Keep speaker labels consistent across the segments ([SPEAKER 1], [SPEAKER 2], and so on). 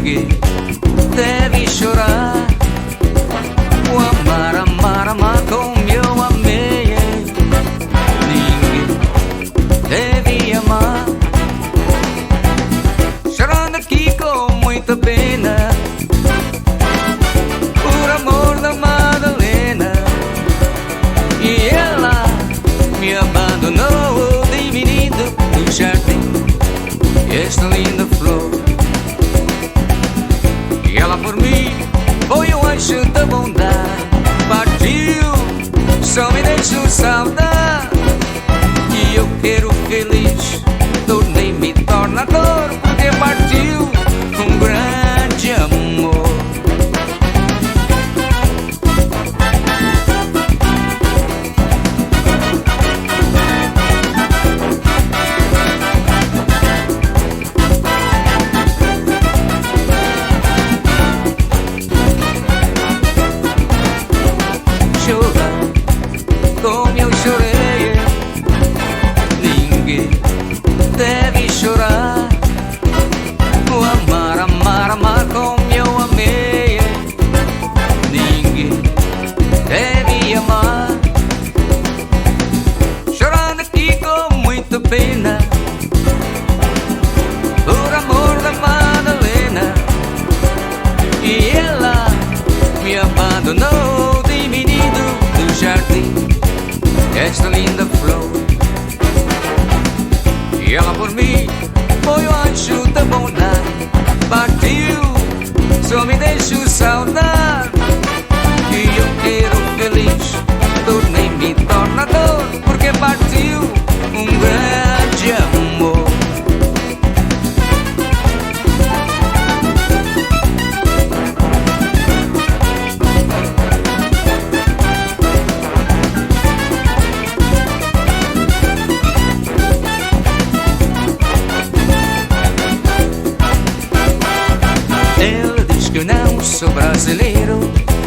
[SPEAKER 1] Ninguém deve chorar. O amar, amar, amar como eu amei. Ninguém deve amar. Chorando aqui com muita pena por amor da Madalena. E ela me abandonou, diminuindo no jardim esta linda flor. E ela por mim foi um anjo da bondade. Partiu, só me deixou saudade. E eu quero feliz, tornei-me tornador, porque partiu um grande amor. Como eu chorei, ninguém deve chorar. O amar, amar, amar como eu amei. Ninguém deve amar. Chorando aqui com muita pena por amor da Madalena. E ela me abandonou, diminuindo no jardim esta linda flor. E ela por mim foi o anjo da bondade. Partiu, só me deixou saudade. E eu quero feliz, tornei-me tornador, porque partiu um grande amor. Que eu não sou brasileiro,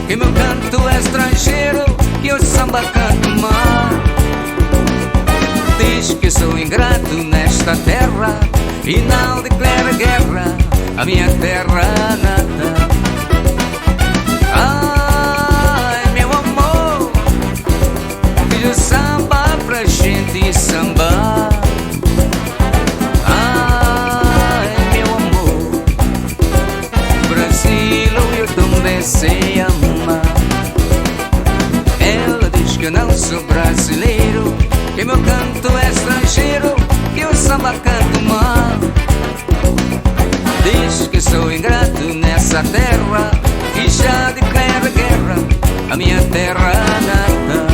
[SPEAKER 1] que meu canto é estrangeiro, que o samba canto mal. Diz que sou ingrato nesta terra e não declara guerra à minha terra natal. Ai, meu amor, fiz o samba pra gente sambar. Eu também sei amar. Ela diz que eu não sou brasileiro, que meu canto é estrangeiro, que o samba canto mal. Diz que sou ingrato nessa terra e já declara guerra à minha terra natal.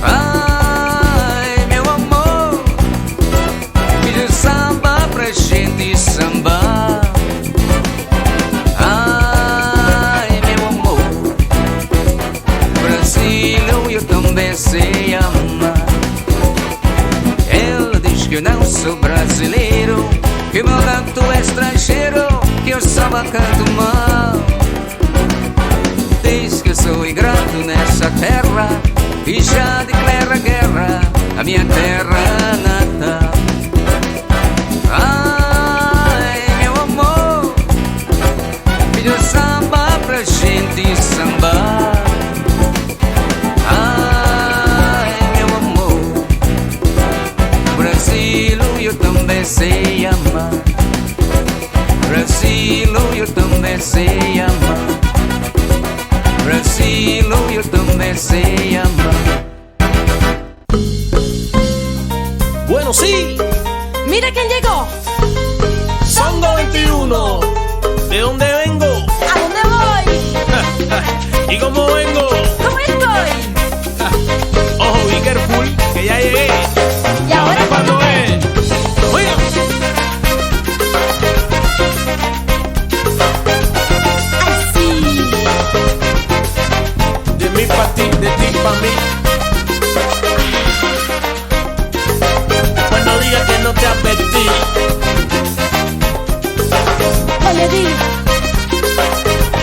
[SPEAKER 1] Ai, meu amor, fiz o samba pra gente sambar. Eu também sei amar. Ela diz que eu não sou brasileiro, que meu canto é estrangeiro, que eu samba canto mal. Diz que eu sou ingrato nessa terra e já declara guerra à minha terra natal. Ai, meu amor, fiz o samba pra gente sambar. Eu também sei amar. Brasil, eu também sei amar. Brasil, eu também sei amar.
[SPEAKER 2] Bueno, sí.
[SPEAKER 3] Mira quién llegó.
[SPEAKER 2] Songo 21. ¿De dónde vengo?
[SPEAKER 3] ¿A dónde voy?
[SPEAKER 2] ¿Y cómo vengo?
[SPEAKER 3] ¿Cómo estoy?
[SPEAKER 2] Ojo, be careful, que ya llegué.
[SPEAKER 3] ¿Y ahora
[SPEAKER 2] cuándo es? Oiga.
[SPEAKER 3] ¡Ay, sí!
[SPEAKER 2] De mí pa' ti, de ti pa' mí. Pues no digas que no te advertí.
[SPEAKER 3] Oye, di.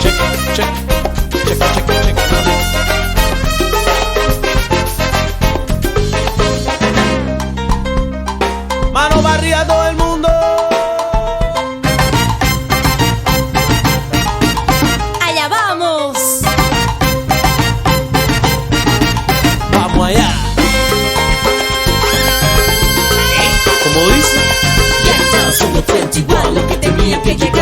[SPEAKER 2] Check, check, check, check, check.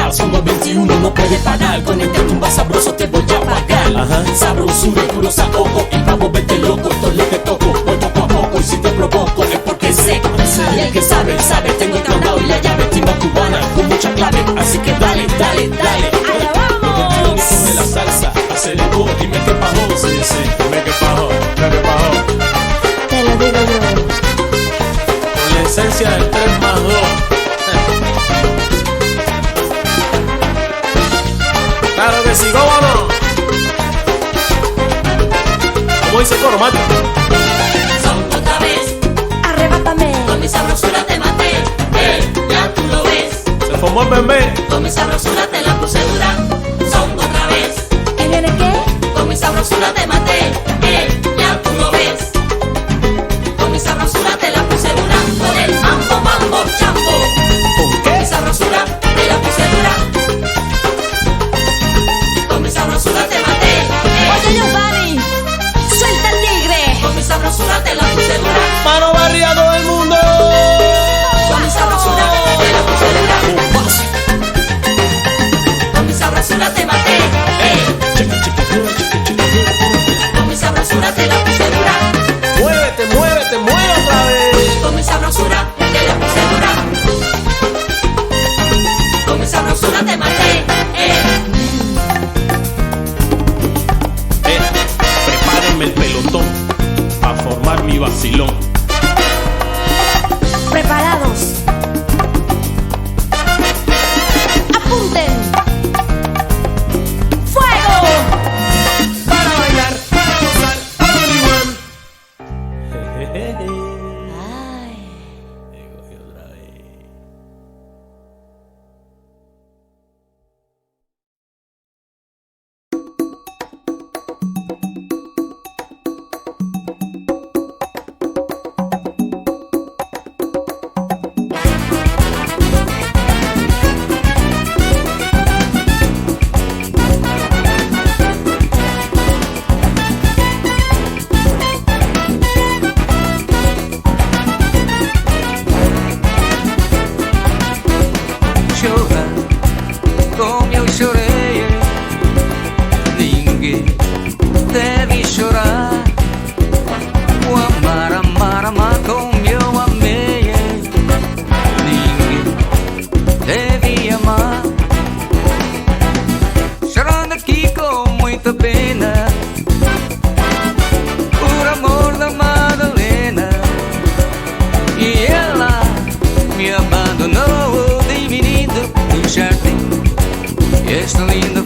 [SPEAKER 4] pagar. Somos 21, no puede pagar. Con este tumba sabroso te voy a pagar. Sabrosura y puro saoco. Y vamos, vete loco, esto es lo que toco. Voy poco a poco y si te provoco es porque sé. Y el que sabe, sabe. Tengo el candado y la llave. Timba cubana con mucha clave. Así que dale, dale, dale.
[SPEAKER 3] ¡Allá vamos!
[SPEAKER 4] Coge la salsa, aceleró, dime qué pasó.
[SPEAKER 2] Sí, dime qué pasó, dime qué pasó.
[SPEAKER 3] Te lo digo yo.
[SPEAKER 2] Con la esencia del 3 más 2. Claro que sí, ¿cómo no? ¿Cómo dice el coro, mate?
[SPEAKER 5] Son otra vez,
[SPEAKER 3] Arrebátame.
[SPEAKER 5] con mi sabrosura te maté, ya tú lo ves.
[SPEAKER 2] Se formó el bebé.
[SPEAKER 5] Con mi sabrosura te la puse dura. Son otra vez,
[SPEAKER 3] ¿Qué viene qué?
[SPEAKER 5] con mi sabrosura te maté, ya tú lo ves. Con mi sabrosura te la puse dura. Con el mambo, mambo, chambo. Con mi sabrosura te la puse dura. Con mi sabrosura te maté,
[SPEAKER 3] Oye, Giovanni, suelta el tigre.
[SPEAKER 5] con mi sabrosura te la puse dura.
[SPEAKER 2] Mano barria a todo el mundo.
[SPEAKER 5] Con mi sabrosura te la puse dura. Con mi sabrosura te maté, con mi sabrosura te la puse dura.
[SPEAKER 2] Muévete, muévete, mueve otra vez.
[SPEAKER 5] Con mi sabrosura te la puse dura. Con mi sabrosura te maté,
[SPEAKER 2] Prepárenme el pelotón a formar mi vacilón.
[SPEAKER 3] Preparados. Apunten. ¡Fuego!
[SPEAKER 2] Para bailar, para gozar, para everyone.
[SPEAKER 3] Ay.
[SPEAKER 2] Y otra vez.
[SPEAKER 1] Chora come eu chorei, ninguém deve chorar. O amar, amar, amar como eu amei, ninguém deve amar. Chorando aqui com muita pena, por amor da Madalena, e ela me abandonou. No jardim, esta linda